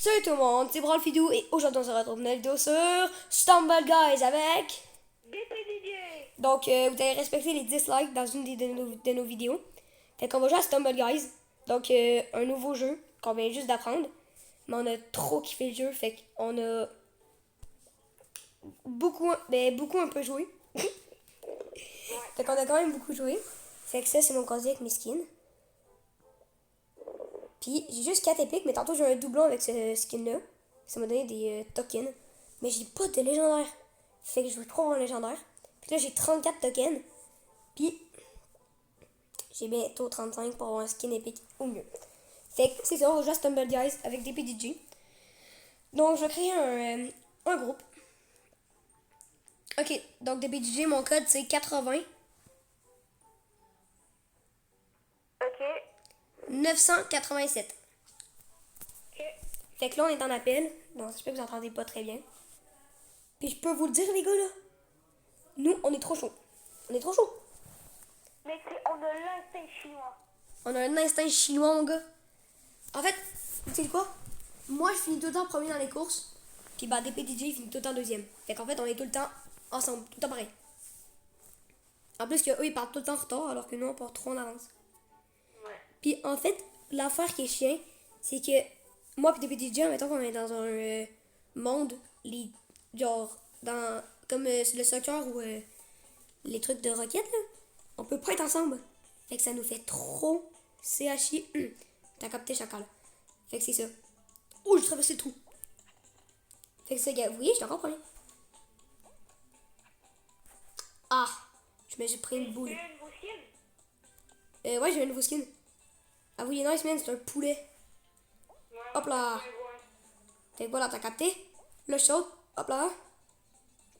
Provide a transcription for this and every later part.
Salut tout le monde, c'est Brawl Vidéo et aujourd'hui on se retrouve dans une vidéo sur Stumble Guys avec... Donc vous avez respecté les 10 likes dans une de nos vidéos. Fait qu'on va jouer à Stumble Guys. Donc un nouveau jeu qu'on vient juste d'apprendre. Mais on a trop kiffé le jeu, fait qu'on a beaucoup un peu joué. Fait qu'on a quand même beaucoup joué. Fait que ça c'est mon casier avec mes skins. Puis j'ai juste 4 épiques, mais tantôt j'ai un doublon avec ce skin-là. Ça m'a donné des tokens. Mais j'ai pas de légendaire. Fait que je veux trop avoir un légendaire. Puis là j'ai 34 tokens. Puis j'ai bientôt 35 pour avoir un skin épique au mieux. Fait que c'est ça, on va jouer à Stumble Guys avec des PDG. Donc je vais créer un groupe. Ok, donc des PDG, mon code c'est 80 Ok. 987. Ok. Fait que là on est en appel. Donc j'espère que vous entendez pas très bien. Puis je peux vous le dire les gars là. Nous on est trop chaud. On est trop chaud. Mais on a l'instinct chinois. On a un instinct chinois mon gars. En fait, tu sais quoi? Moi je finis tout le temps premier dans les courses. Puis bah DPDJ finit tout le temps deuxième. Fait qu'en fait on est tout le temps ensemble, tout le temps pareil. En plus que eux ils partent tout le temps en retard alors que nous on part trop en avance. Ouais. Puis en fait, l'affaire qui est chiant, c'est que moi pis DPDJ, mettons qu'on est dans un monde, genre dans comme le soccer ou les trucs de roquettes là, on peut pas être ensemble. Fait que ça nous fait trop CHI. T'as capté chacal. Fait que c'est ça. Oh, j'ai traversé le trou. Fait que c'est ça, gars. Vous voyez, je suis encore premier. Ah, je me suis pris une boule. Une nouveau skin? Ouais, j'ai un nouveau skin. Ah oui, nice man, c'est un poulet. Ouais, Hop là. Fait que voilà, t'as capté. Là, je saute. Hop là.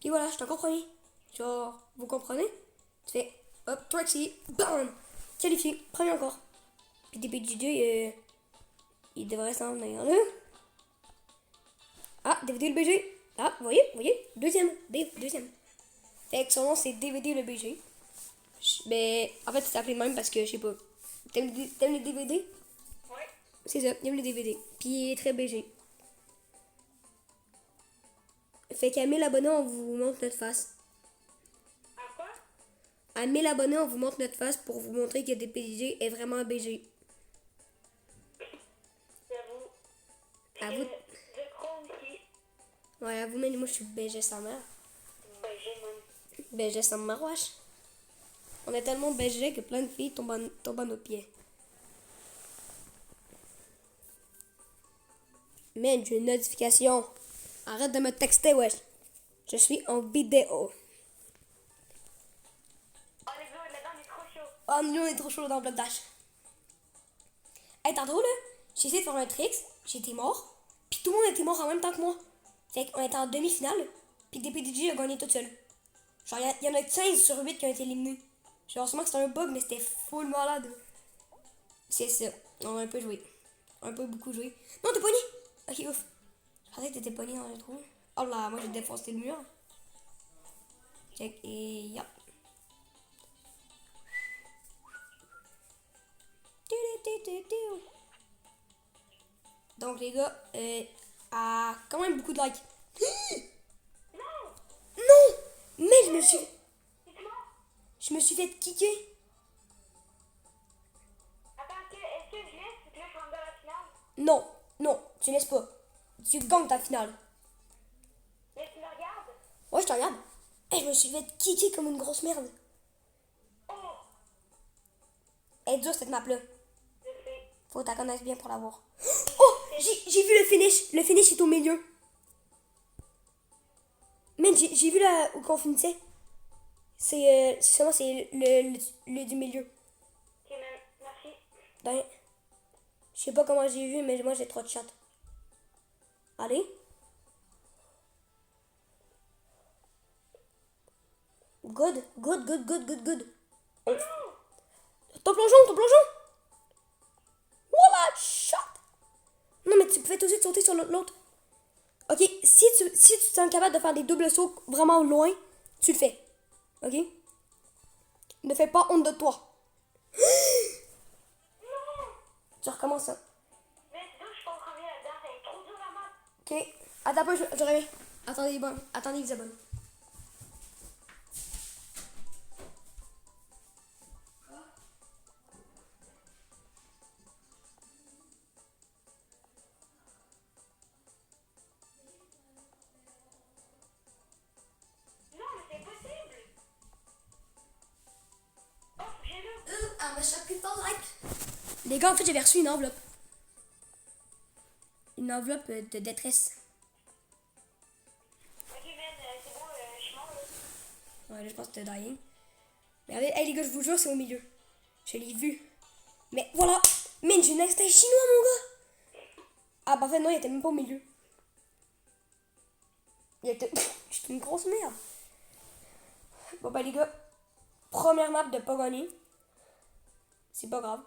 Puis voilà, je suis encore premier. Genre, vous comprenez? Tu fais, hop, Trixie, bam! Qualifié, premier encore. Puis DPJ, il devrait s'en venir là. Ah, DVD le BG. Ah, vous voyez? Deuxième. Deuxième. Fait que son nom c'est DVD le BG. Mais en fait, c'est appelé de même parce que je sais pas. T'aimes les DVD? Ouais. C'est ça, il aime les DVD. Puis il est très BG. Fait qu'à 1000 abonnés, on vous montre notre face. À quoi? À 1000 abonnés, on vous montre notre face pour vous montrer que DPJ est vraiment BG. J'avoue. À vous. Je crois aussi. Ouais, à vous, mais moi je suis BG sans mère. Ben, j'ai même. BG sans mère, wesh. On est tellement BG que plein de filles tombent à nos pieds. Man, j'ai une notification. Arrête de me texter, wesh. Je suis en vidéo. Oh, les gars, là-dedans, on est trop chaud. Oh, nous, on est trop chaud dans le bloc dash. Hey, tantôt, là, j'ai essayé de faire un trick, j'étais mort, puis tout le monde était mort en même temps que moi. Fait qu'on était en demi-finale, puis DPDJ a gagné toute seule. Genre, il y en a 15 sur 8 qui ont été éliminés. Genre, sûrement que c'était un bug, mais c'était full malade. C'est ça, on a un peu joué. Un peu beaucoup joué. Non, t'es pogné! Ok, ouf. Je pensais que t'étais pogné dans le trou. Oh là, moi j'ai défoncé le mur. Check et yap. Donc les gars, à quand même beaucoup de likes. Non! Non! Mais je me suis fait kicker. Attends, est-ce que je laisse? Puis là, je rentre dans la finale? Non, non, tu laisses pas. Tu gagnes ta finale. Mais tu me regardes? Ouais, je te regarde. Et je me suis fait kicker comme une grosse merde. Oh! Elle est dure cette map là. Je sais. Faut que tu la connaisses bien pour l'avoir. Oh! J'ai vu le finish. Le finish est au milieu. Mais j'ai vu là où qu'on finissait. C'est seulement c'est le du milieu. Ok, man. Merci. Ben, je sais pas comment j'ai vu, mais moi j'ai trop de chat. Allez. Good. Ton plongeon. Voilà, shot. Non, mais tu pouvais tout de suite sauter sur l'autre. Ok, si tu te sens capable de faire des doubles sauts vraiment loin, tu le fais. Ok? Ne fais pas honte de toi. Non! Tu recommences ça. Mais sinon, je comprends bien là-dedans. C'est trop dur à mort. Ok. Attends un peu, je reviens. Attendez, bon. Attendez, les abonnés. Non, mais c'est possible. Oh, j'ai lu. Les gars, en fait, j'avais reçu une enveloppe. Une enveloppe de détresse. Ok, man, c'est bon, je suis mort, là. Ouais, là, je pense que c'était dying. Regardez, hey, les gars, je vous jure, c'est au milieu. Je l'ai vu. Mais voilà. Mais j'ai une instinct chinois, mon gars. Ah, bah, en fait, non, il était même pas au milieu. Il était. J'étais une grosse merde. Bon, bah, les gars. Première map de pas gagner. C'est pas grave.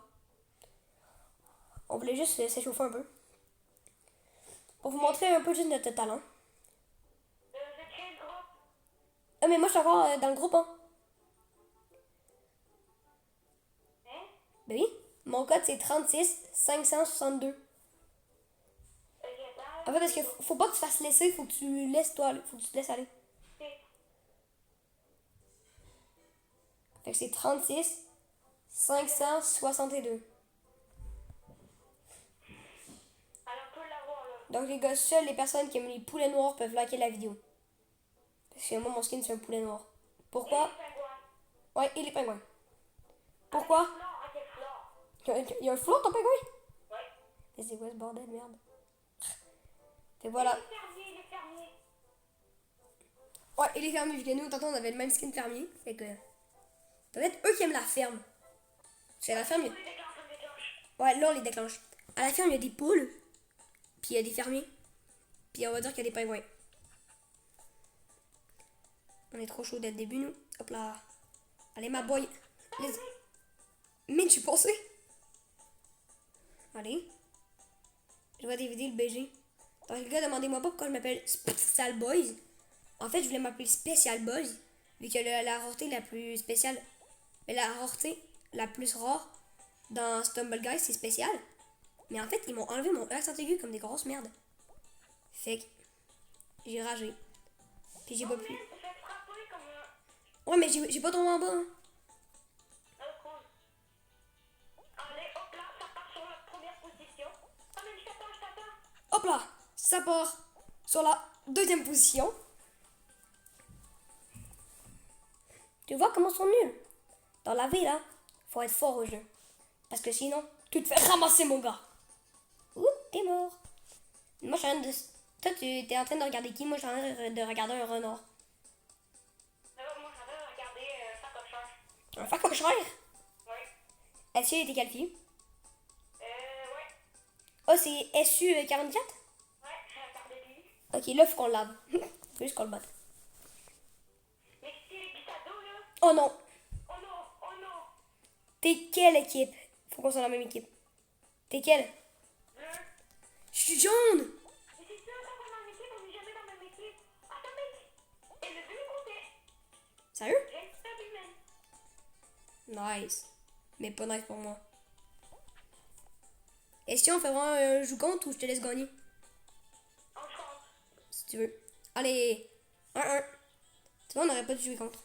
On voulait juste s'échauffer un peu. Pour vous montrer un peu juste notre talent. J'ai créé le groupe. Ah, mais moi, je suis encore dans le groupe, hein. Hein? Ben oui. Mon code, c'est 36 562. Ok, attends. En fait, parce que faut pas que tu fasses laisser, faut que tu laisses toi aller. Faut que tu te laisses aller. Fait que c'est 36 562. Alors, on peut l'avoir, là. Donc les gars, seules les personnes qui aiment les poulets noirs peuvent liker la vidéo. Parce que moi, mon skin, c'est un poulet noir. Pourquoi? Et les pingouins. Ouais, et les pingouins. Pourquoi? Flore, ok, flore. Il y a un flot, ton pingouin? Ouais. Mais c'est quoi ce bordel, merde? Et voilà. Les fermiers, les fermiers. Ouais, et les fermiers, vu que nous, tantôt, on avait le même skin fermier. Fait que. Peut-être eux qui aiment la ferme. C'est la ferme. On les déclenche, on les déclenche. Ouais, là, on les déclenche. À la ferme, il y a des poules. Puis il y a des fermiers. Puis on va dire qu'il y a des pingouins. On est trop chaud dès le début, nous. Hop là. Allez, ma boy. Mais tu pensais? Allez. Je vais diviser le BG. Donc, les gars, demandez-moi pas pourquoi je m'appelle Special Boys. En fait, je voulais m'appeler Special Boys. Vu que la rareté la plus spéciale. Mais la rareté la plus rare dans Stumble Guys, c'est spécial. Mais en fait, ils m'ont enlevé mon accent aigu comme des grosses merdes. Fait que j'ai ragé. Puis j'ai pas pu. Faites frapper comme un... Ouais, mais j'ai pas tombé en bas. Hein. Oh, cool. Allez, hop là, ça part sur la première position. Ah, mais je t'attends, je t'attends. Hop là, ça part sur la deuxième position. Tu vois comment ils sont nuls? Dans la vie, là, faut être fort au jeu. Parce que sinon, tu te fais ramasser, mon gars. Ouh, t'es mort. Moi, je suis en train de... Toi, tu es en train de regarder qui? Moi, je suis en train de regarder un renard. Alors, moi, j'avais regardé Facocheur. Un facochère? Ouais. Est-ce qu'il a été qualifié? Ouais. Oh, c'est SU44? Ouais, j'ai regardé lui. Ok, là, faut qu'on le lave. Faut juste qu'on le batte. Mais c'est les Guisado, là. Oh non! Oh non, oh non. T'es quelle équipe? Faut qu'on soit dans la même équipe. T'es quelle? Bleu. Je suis jaune! Mais c'est sûr, quand on est en équipe, on n'est jamais dans la même équipe. Attends, mec. Et le but comptait. Sérieux? J'ai un but, man. Nice. Mais pas nice pour moi. Est-ce qu'on fait vraiment un joue compte ou je te laisse gagner? On se compte. Si tu veux. Allez! 1-1. Tu vois, on n'aurait pas dû jouer contre.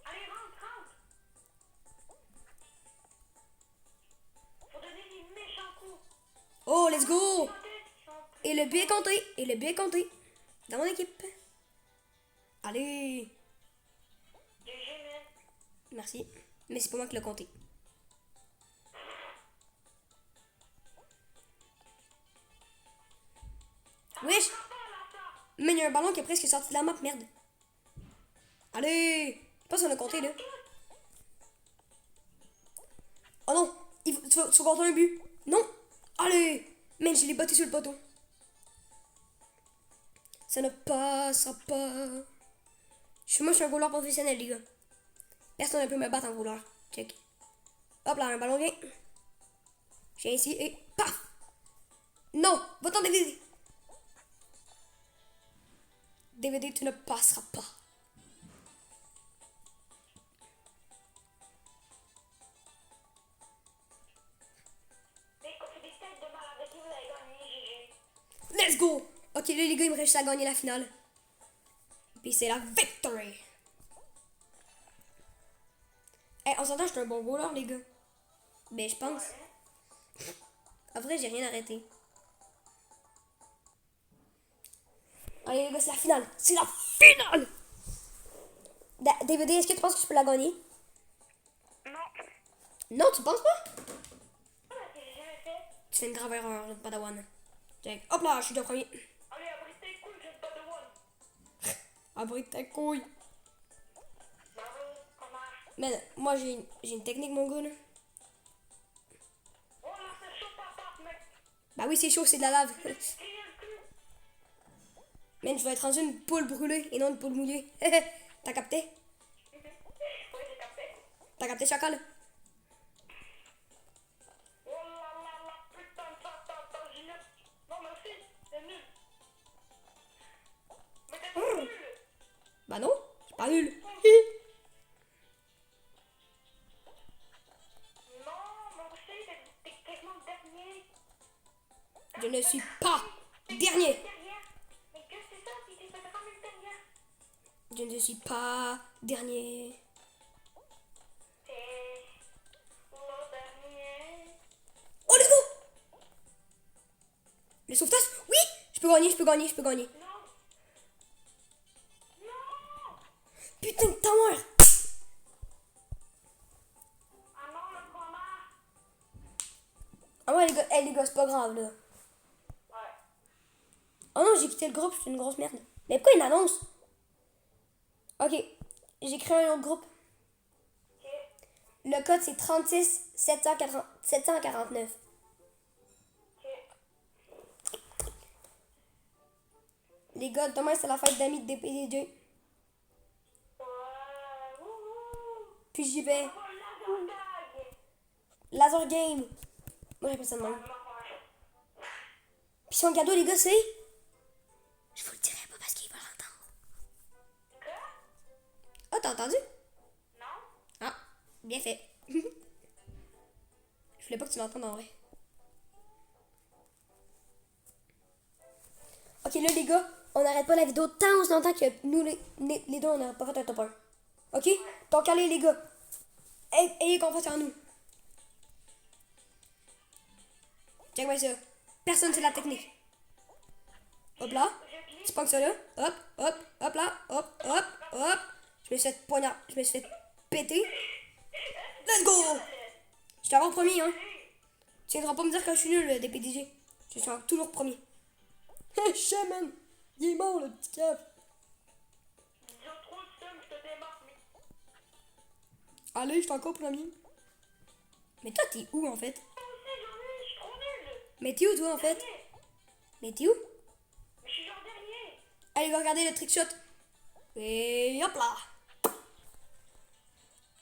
Allez, rentre, rentre. Faut donner des méchants coups. Oh, let's go! Ils sont Et le but est compté. Et le but est compté. Dans mon équipe. Allez! GG, man. Merci. Mais c'est pas moi qui l'ai compté. Wesh! Mais il y a un ballon qui est presque sorti de la map, merde. Allez! Je pense qu'on a compté, là. Oh non! Tu vas compter un but. Non! Allez! Man, je l'ai battu sur le poteau. Ça ne passera pas. Moi, je suis un goaler professionnel, les gars. Personne ne peut me battre en goaler. Check. Hop là, un ballon vient. J'ai ici et paf! Non! Va-t'en DVD! DVD, tu ne passeras pas. Mais Let's go! Ok, là, les gars, il me reste juste à gagner la finale. Puis c'est la victory! Hey, on s'entend, je suis un bon bowler, les gars. Ben, je pense. En vrai, j'ai rien arrêté. Allez, les gars, c'est la finale! C'est la finale! DVD, est-ce que tu penses que je peux la gagner? Non. Non, tu penses pas? Ah, j'ai jamais fait. Tu fais une grave erreur, le padawan. Check. Hop là, je suis déjà premier. Allez, après tes couilles, j'ai pas de one. Abrite ta couille. Bah oui, comment? Man, moi j'ai une technique, mon gars, là. Oh là, c'est chaud patate, mec. Bah oui, c'est chaud, c'est de la lave. Crier le cul. Man, je vais être rendu une poule brûlée et non une poule mouillée. T'as capté? Oui, j'ai capté. T'as capté, chacal? Oh là là là, putain de patate, Ginette. Non, merci, c'est nul. Mais t'es pas nul. Bah non, je suis pas nul. Non, mon aussi, t'es quasiment le dernier. Je ne suis pas dernier. Derrière. Mais qu'est-ce que c'est ça? Il t'es fait vraiment le dernier. Je ne suis pas dernier. C'est le dernier. Oh, let's go! Le sauvetage? Oui! Je peux gagner, je peux gagner, je peux gagner. Non. Non. Putain de ta mère! Ah non, le combat. Ah ouais, les gars, c'est pas grave, là. Ouais. Oh non, j'ai quitté le groupe, c'est une grosse merde. Mais pourquoi il annonce? Ok, j'ai créé un autre groupe. Ok. Le code c'est 36 749. Ok. Les gars, demain c'est la fête d'amis de DPDJ. Ouais. Wouhou. Puis j'y vais. Oh, la tag. Laser Game. Moi j'appelle ça de même. Puis son cadeau, les gars, c'est. Je vous le dirai pas parce qu'il va l'entendre. Quoi? Oh, t'as entendu? Non? Ah, bien fait. Je voulais pas que tu l'entendes en vrai. Ok, là, les gars, on n'arrête pas la vidéo tant aussi longtemps que nous, les deux, on n'a pas fait un top 1. Ok? Donc, allez, les gars, ayez confiance en nous. Check-moi ça. Personne, c'est la technique. Hop là. Tu prends que ça là. Hop, hop, hop là. Hop, hop, hop. Je me suis fait poignard. Je me suis fait péter. Let's go! Je t'avais en premier, hein. Tu viendras pas me dire que je suis nul, des PDG. Je suis toujours premier. Hé, shaman! Il est mort, le petit cap. J'ai trop de seum, je te démarque, mais. Allez, je suis encore premier. Mais toi, t'es où, en fait? Moi aussi, j'en ai, je suis trop nul. Mais t'es où, toi, en fait? Dernier. Mais t'es où? Mais je suis genre dernier. Allez, regardez le trick shot. Et hop là!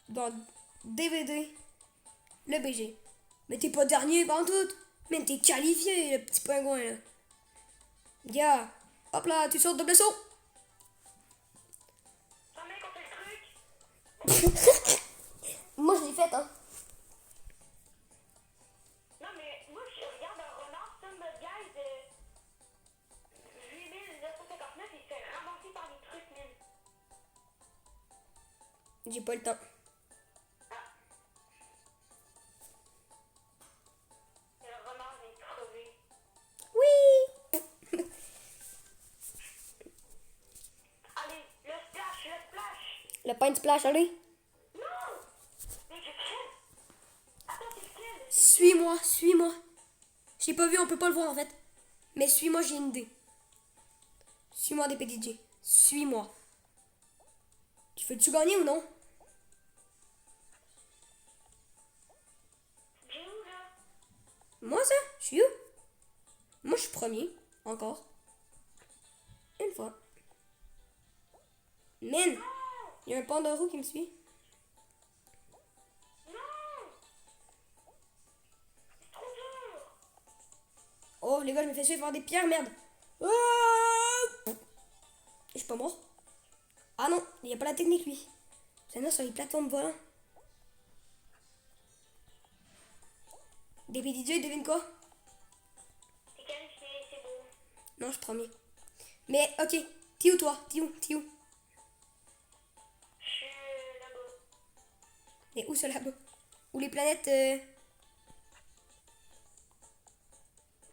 Dans DVD, le BG. Mais t'es pas dernier, pas en tout. Mais t'es qualifié, le petit pingouin, là. Gars, hop là, tu sautes double saut. Ça mec, on fait le truc. Moi, je l'ai fait, hein. Non, mais moi, je regarde un renard, ça me guide de 8959, il se fait ramasser par des trucs nuls. J'ai pas le temps. Le renard est crevé. Oui! Allez, le splash, le splash. Le pain splash, allez. Non! Mais je crève. Attends, c'est lequel? Suis-moi, suis-moi. J'ai pas vu, on peut pas le voir, en fait. Mais suis-moi, j'ai une idée. Suis-moi, des PDG. Suis-moi. Tu veux-tu gagner ou non? J'ai où, là? Moi, ça? Je suis où? Moi, je suis premier. Encore. Une fois. Man! Il y a un panda roux qui me suit. Non! C'est trop dur! Oh, les gars, je me fais suivre par des pierres, merde. Ah! Je suis pas mort. Ah non, il n'y a pas la technique, lui. C'est un sur les plateformes volantes. Des PDJ, devine quoi? C'est qualifié, c'est beau. Non, je suis premier. Mais, ok. T'es où, toi? T'es où? T'es où? Je suis là-bas. Mais où ça, là-bas? Où les planètes... Et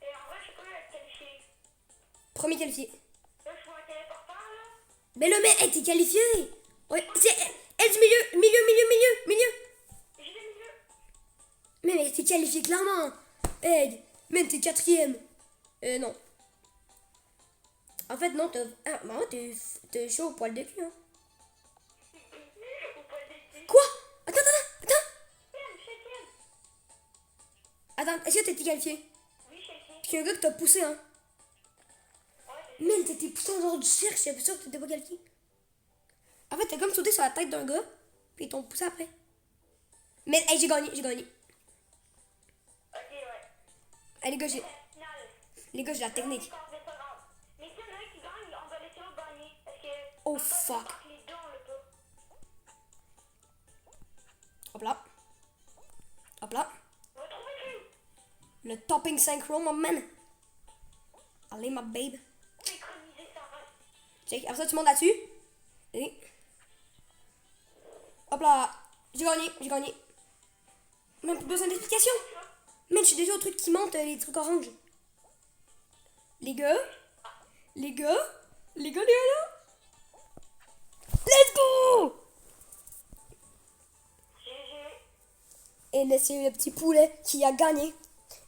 en vrai, je peux être qualifié. Premier qualifié. Là, je vois un téléporteur, là. Mais le mec, hey, t'es qualifié! Ouais, c'est elle du milieu, milieu. J'ai le milieu. Mais t'es qualifié clairement. Hey, mais t'es quatrième. Non. En fait, non, t'as... Ah, bah ouais, t'es chaud au poil de cul, hein. Ou pas des Quoi? Attends. septième. Attends, est-ce que t'es qualifié? Oui, Chelsea. Parce qu'il y a un gars qui t'a poussé, hein. Ouais, c'est Mais t'étais poussé en dehors du cercle, j'étais sûr que t'étais pas qualifié. En fait, t'as comme sauté sur la tête d'un gars, puis ils t'ont poussé après. Mais, hey, j'ai gagné. Ok, ouais. Hey, les gars, C'est la finale. j'ai la technique. Encore des secondes. Mais s'il y en a un qui gagne, on va laisser l'autre gagner. Parce que. Oh, on peut fuck. pas que les deux, on le peut. Hop là. On va trouver qui? Le topping synchro, my man. Allez, ma babe. Synchroniser sa race. Check. Après ça, tu montes là-dessus. Et... Hop là. J'ai gagné. Même plus besoin d'explication. Mais je suis déjà au truc qui monte, les trucs orange. Les gars. Là. Let's go! GG. Et là, c'est le petit poulet qui a gagné.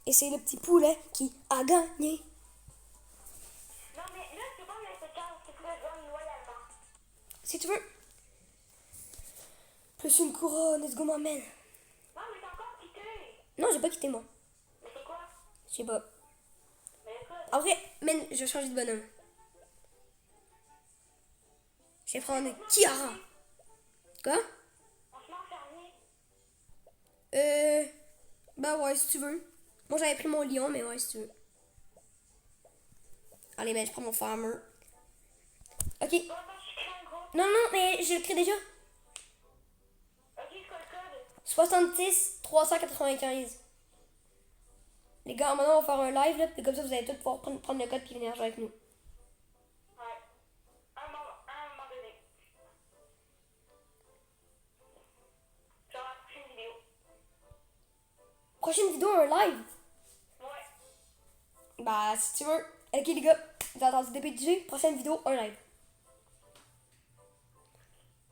Et c'est le petit poulet qui a gagné. Non, mais là, c'est bon, mais c'est quand tu peux gagner loyalement. Si tu veux. Plus une couronne, let's go, my man. Non, mais t'as encore quitté. Non, j'ai pas quitté, moi. Mais c'est quoi? Je sais pas. Mais écoute. En vrai, man, je vais changer de bonhomme. Je vais prendre Kiara. Quoi? On se met enfermé. Bah ouais, si tu veux. Moi, j'avais pris mon lion, mais ouais, si tu veux. Allez, mais je prends mon farmer. Ok. Bon, attends, je crée un gros. Non, mais je le crée déjà. Ok, c'est quoi le code? 66 395. Les gars, maintenant, on va faire un live, là, puis comme ça, vous allez tous pouvoir prendre le code puis venir jouer avec nous. Ouais. À un moment donné. Genre la prochaine vidéo. Prochaine vidéo, un live. Ouais. Bah, si tu veux. Ok, les gars, vous avez entendu DPJ, prochaine vidéo, un live.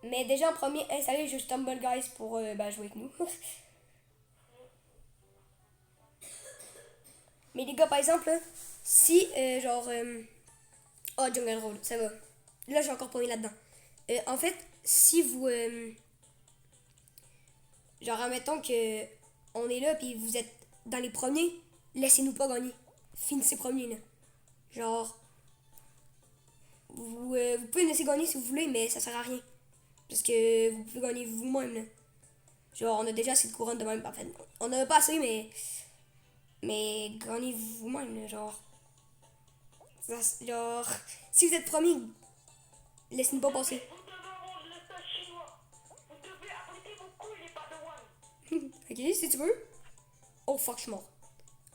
Mais déjà, en premier, installez juste Tumble Guys pour jouer avec nous. Mais les gars, par exemple, là, si, oh, Jungle Roll, ça va. Là, j'ai encore pas mis là-dedans. En fait, si vous... genre, admettons que on est là, puis vous êtes dans les premiers, laissez-nous pas gagner. Finissez premier, là. Genre... Vous pouvez nous laisser gagner si vous voulez, mais ça sert à rien. Parce que vous pouvez gagner vous-même, là. Genre, on a déjà assez de couronnes de même. En fait, on n'a pas assez, mais... Mais gagnez vous-même, là, genre... Genre... Si vous êtes premier, laissez-nous pas passer. Vous devez avoir le message chinois. Vous devez arrêter vos couilles, les padawans. Ok, si tu veux. Oh fuck, je suis mort.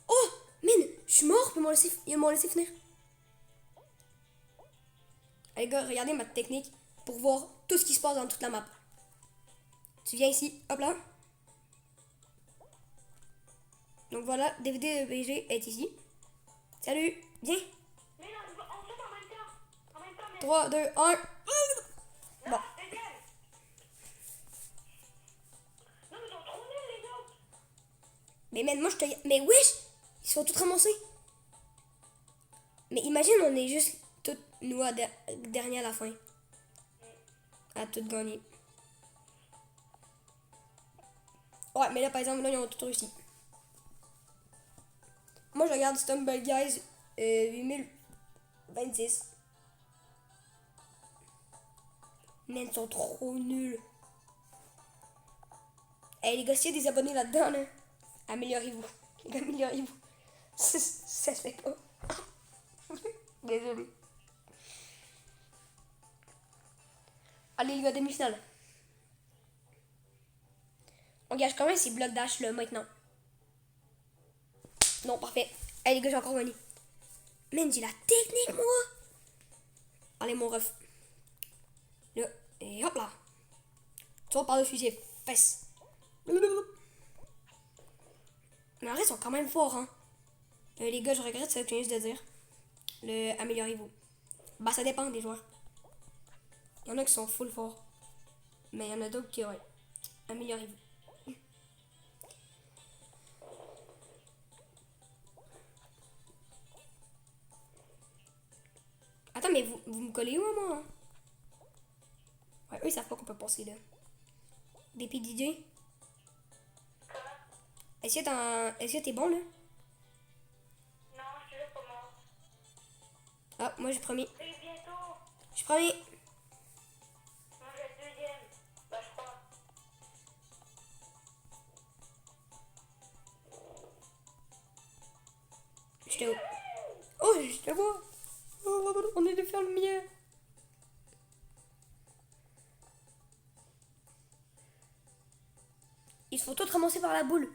Oh, man, je suis mort, puis ils m'ont laissé finir. Allez, gars, regardez ma technique pour voir tout ce qui se passe dans toute la map. Tu viens ici, hop là. Donc voilà, DVD de BG est ici. Salut, viens. Mais non, on fait en même temps. En même temps, mais. 3, 2, 1. Bon. Non, deuxième. Non, mais ils sont trop nuls, les autres. Mais man, moi je te... Mais wesh, ils sont tous ramassés. Mais imagine, on est juste toutes nous à dernier à la fin. À tout gagner. Ouais, mais là par exemple, là ils ont tout réussi. Moi je regarde Stumble Guys 8026. Mais ils sont trop nuls. Eh les gars, s'il y a des abonnés là-dedans, là, améliorez-vous. Améliorez-vous. Ça se fait pas. Désolé. Allez les gars, demi-finale. On gage quand même ces blocs dash là maintenant. Non, parfait. Allez les gars, j'ai encore gagné. Man, j'ai la technique, moi. Allez, mon ref. Là, et hop là. Tu vas par-dessus ses fesses. Mais en vrai, ils sont quand même forts, hein. Les gars, je regrette ce que je viens juste de dire. Améliorez-vous. Bah, ça dépend des joueurs. Il y en a qui sont full forts. Mais il y en a d'autres qui, ouais. Améliorez-vous. Attends, mais vous me collez où, moi? Hein? Ouais, eux, ils savent pas qu'on peut passer, là. Des PDJ. Est-ce que t'es bon, là? Non, je te jure pas moi. Ah, moi, j'ai premier. Et bientôt. Je suis premier. Moi, j'ai le deuxième. Bah, je crois. Je te... Oh, je te vois. Oh, on est de faire le mieux. Ils se font tous ramasser par la boule.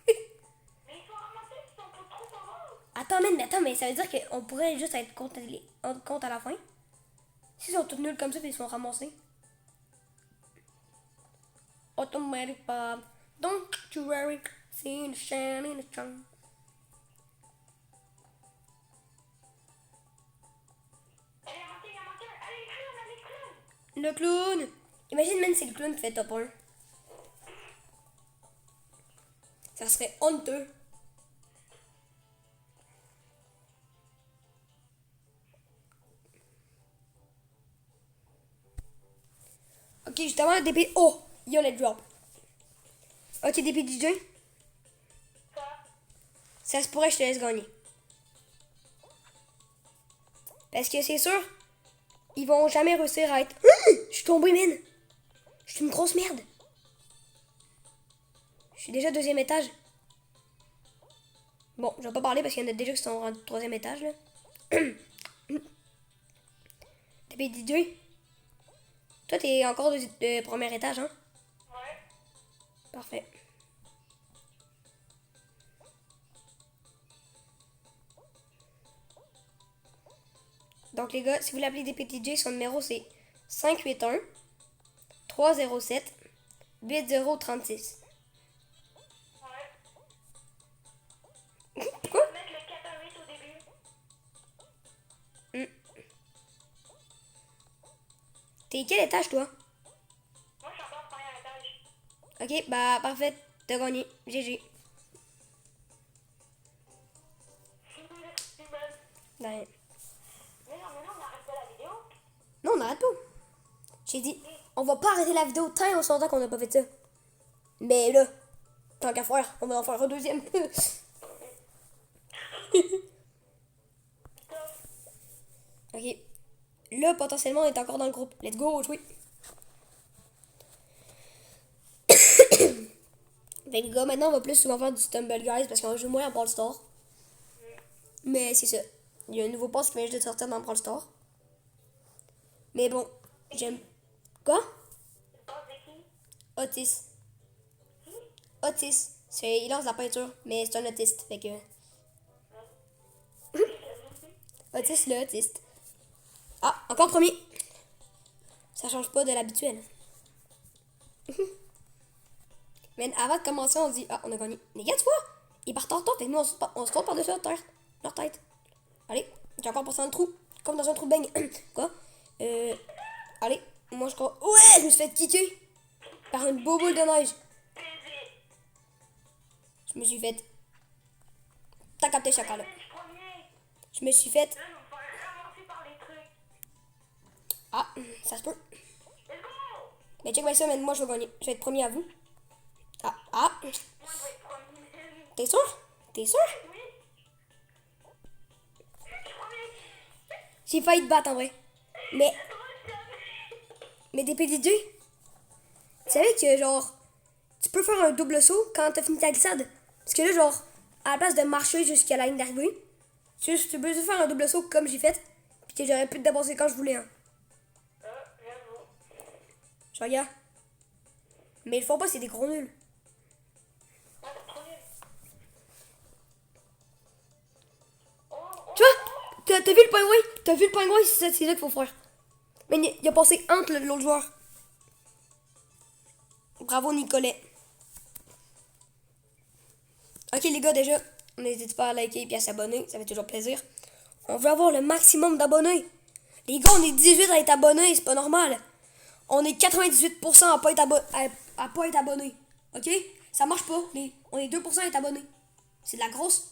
Mais ils sont ramassés, ils sont pas trop forts. Attends, mais ça veut dire qu'on pourrait juste être compte à la fin. S'ils sont tous nuls comme ça, puis ils se font ramasser. Automatic Bob. Don't you worry. See the shine in the sun. Allez, avancez, avancez. Allez, clown, allez, clown. Le clown. Imagine même c'est le clown qui fait top 1. Ça serait honteux. Ok, justement, DP... Oh, il y a les drop. Ok, DP DJ. Quoi? Ça se pourrait que je te laisse gagner. Parce que c'est sûr, ils vont jamais réussir à être... Je suis tombé, man. Je suis une grosse merde. Je suis déjà 2e étage. Bon, je vais pas parler parce qu'il y en a déjà qui sont au 3e étage, là. DP DJ. Toi, t'es encore de premier étage, hein? Ouais. Parfait. Donc, les gars, si vous l'appelez DPTJ, son numéro, c'est 581 307 8036. Ouais. Pourquoi? Faut mettre le 418 au début. T'es quel étage, toi? Moi, je suis encore au premier étage. Ok, bah, parfait. T'as gagné. GG. C'est mal. Ben, Mais non, on arrête pas la vidéo. non, on arrête pas. J'ai dit, on va pas arrêter la vidéo tant et on s'entend qu'on a pas fait ça. Mais là, tant qu'à faire, on va en faire un deuxième. Ok. Là, potentiellement, on est encore dans le groupe. Let's go, jouer. Fait les gars, maintenant, on va plus souvent faire du Stumble Guys parce qu'on joue moins à Brawl Stars. Mais c'est ça. Il y a un nouveau pass qui vient juste de sortir dans Brawl Stars. Mais bon, j'aime... Quoi? C'est pas de qui? Otis. Qui? Otis. Il lance la peinture, mais c'est un autiste. Fait que... Otis le autiste. Ah, encore premier. Ça change pas de l'habituel. Mais avant de commencer, on dit, ah, on a gagné. Les gars, tu vois, ils partent en retard, fait que nous, on se trompe par-dessus leur tête. Allez, j'ai encore passé dans le trou. Comme dans un trou de beigne. Quoi? Allez, moi je crois. Ouais, je me suis fait kicker par une boule de neige. Je me suis fait. T'as capté, chacal. Je suis premier. Je me suis fait. Là, on va me faire ramasser par les trucs. Ah, ça se peut. Let's go! Mais check bien ça, mais moi je vais gagner. Je vais être premier à vous. Ah, ah. Moi, je vais être premier. T'es sûr? T'es sûr? Oui. Je suis premier. J'ai failli te battre en vrai. Mais, Moi, je suis mais des PDG, tu savais que genre, tu peux faire un double saut quand t'as fini ta glissade. Parce que là, genre, à la place de marcher jusqu'à la ligne d'arrivée, tu peux juste faire un double saut comme j'ai fait. Puis que j'aurais pu te dépasser quand je voulais. Hein. j'avoue. Je regarde. Mais ils le font pas, c'est des gros nuls. Moi, t'es premier. T'as vu le pingouin? T'as vu le pingouin? C'est ça qu'il faut faire. Mais il a passé entre l'autre joueur. Bravo, Nicolet. Ok, les gars, déjà, n'hésitez pas à liker et à s'abonner. Ça fait toujours plaisir. On veut avoir le maximum d'abonnés. Les gars, on est 18 à être abonnés. C'est pas normal. On est 98% à pas être abonnés. Ok? Ça marche pas. On est 2% à être abonnés. C'est de la grosse.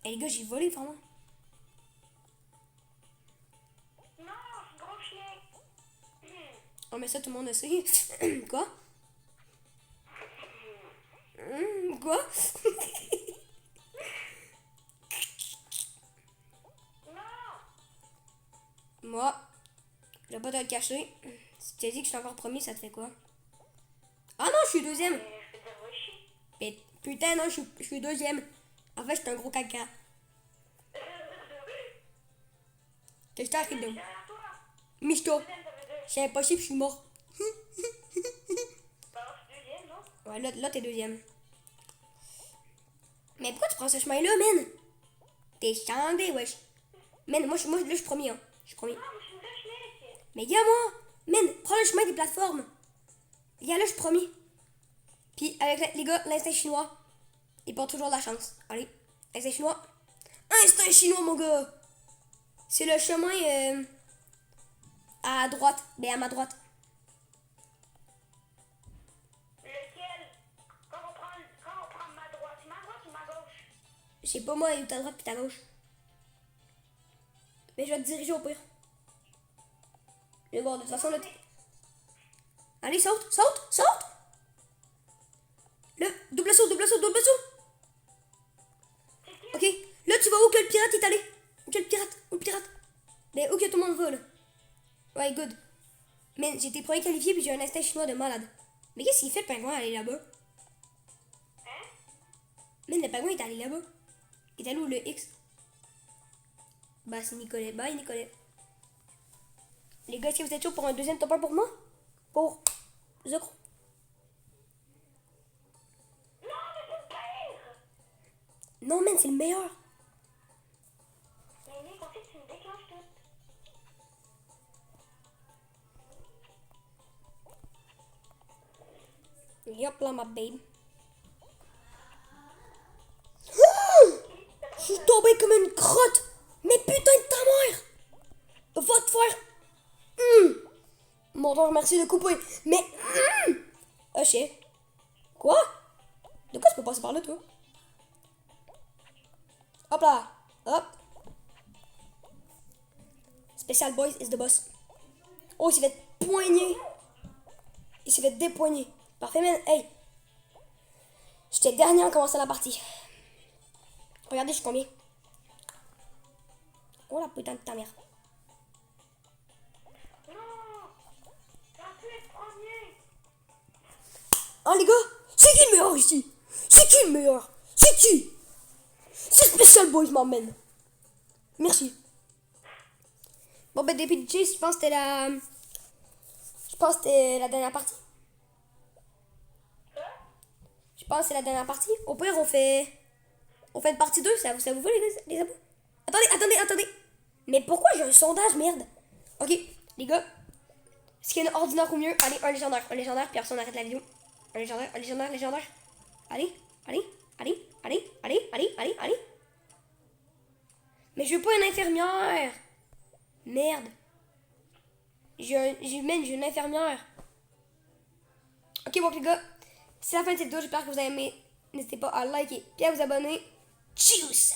Eh les gars, j'ai volé vraiment. Non, gros chien. Oh, mais ça, tout le monde le sait. Quoi? Quoi? Non. Moi, je vais pas te le cacher. Si tu as dit que je t'ai encore premier, ça te fait quoi? Ah non, je suis deuxième. Je peux dire oui, chien. Mais putain, non, je suis deuxième. En fait, j'étais un gros caca. Qu'est-ce que t'as arrêté de Derrière toi. Michto. Deuxième, ça veut dire. C'est impossible, je suis mort. Bah, c'est deuxième, non? Ouais, là t'es deuxième. Mais pourquoi tu prends ce chemin-là, man? T'es chandé, wesh. Man, moi, là, je suis premier, hein. Je suis premier. Non, mais je suis une vraie chien. Mais gars, moi, man, prends le chemin des plateformes. Gars, là, je suis premier. Puis, avec les gars, l'instinct chinois, il porte toujours de la chance. Allez, instinct chinois. Instinct chinois, mon gars. C'est le chemin à droite. Ben, à ma droite. Lequel? Quand on prend ma droite ou ma gauche? Je sais pas, moi, où ta droite puis ta gauche. Mais je vais te diriger au pire. Je vais voir, de toute façon, là. Allez, saute, saute, saute! Le double saut, double saut, double saut! Ok, là, tu vas où que le pirate est allé? Où que le pirate? Où le pirate? Ben, où que tout le monde va, là? Ouais, good. Mais j'ai été premier qualifié puis j'ai un instinct chinois de malade. Mais qu'est-ce qu'il fait, le pingouin, aller là-bas? Hein? Mais le pingouin est allé là-bas. Il est allé où, le X? Bah, c'est Nicolet. Bye, Nicolet. Les gars, est-ce que vous êtes chaud pour un deuxième top 1 pour moi? Pour Zocro? Non, mais c'est le pire! Non, man, c'est le meilleur. Mais Nick, en fait, tu me déclenches tout. Yop là, ma babe. Je suis tombé comme une crotte. Mais putain de ta mère. Va te faire. Mon Dieu, merci de couper. Mais. Oh shit. Quoi? De quoi tu peux passer par là, toi? Hop là. Hop. Special Boys is the boss. Oh, il s'est fait poigner. Il s'est fait dépoigner. Parfait, man. Hey. J'étais dernier à commencer la partie. Regardez, je suis combien? Oh la putain de ta mère. Non! T'as pu être premier! Oh les gars, c'est qui le meilleur ici? C'est qui le meilleur? C'est qui? C'est Special Boys m'emmène. Merci. Bon ben depuis DJ, je pense que c'était la... Je pense que c'était la dernière partie. Je pense que c'est la dernière partie. Au pire, on fait une partie 2, ça vous va les abos? Attendez. Mais pourquoi j'ai un sondage, merde? Ok, les gars. Est-ce qu'il y a un ordinaire ou mieux? Allez, un légendaire, puis après on arrête la vidéo. Un légendaire. Allez. Mais je veux pas une infirmière. Merde. J'ai une infirmière. Ok, bon les gars. C'est la fin de cette vidéo, j'espère que vous avez aimé. N'hésitez pas à liker et à vous abonner. Tchuss!